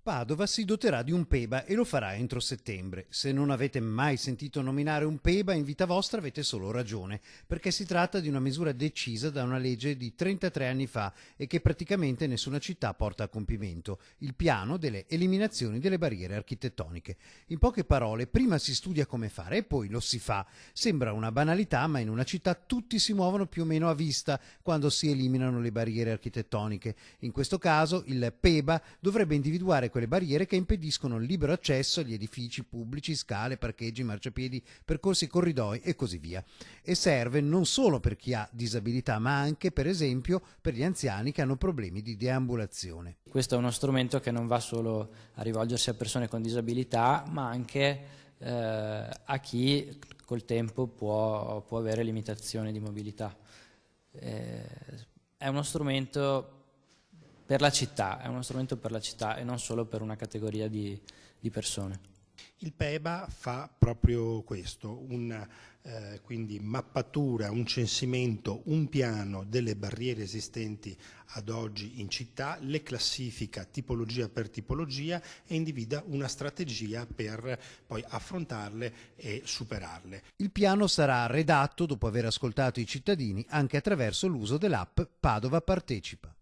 Padova si doterà di un PEBA e lo farà entro settembre. Se non avete mai sentito nominare un PEBA in vita vostra avete solo ragione, perché si tratta di una misura decisa da una legge di 33 anni fa e che praticamente nessuna città porta a compimento, il piano delle eliminazioni delle barriere architettoniche. In poche parole, prima si studia come fare e poi lo si fa. Sembra una banalità, ma in una città tutti si muovono più o meno a vista quando si eliminano le barriere architettoniche. In questo caso il PEBA dovrebbe individuare quelle barriere che impediscono il libero accesso agli edifici pubblici, scale, parcheggi, marciapiedi, percorsi, corridoi e così via. E serve non solo per chi ha disabilità, ma anche, per esempio, per gli anziani che hanno problemi di deambulazione. Questo è uno strumento che non va solo a rivolgersi a persone con disabilità, ma anche a chi col tempo può avere limitazioni di mobilità. È uno strumento per la città, e non solo per una categoria di persone. Il PEBA fa proprio questo, quindi mappatura, un censimento, un piano delle barriere esistenti ad oggi in città, le classifica tipologia per tipologia e individua una strategia per poi affrontarle e superarle. Il piano sarà redatto dopo aver ascoltato i cittadini anche attraverso l'uso dell'app Padova Partecipa.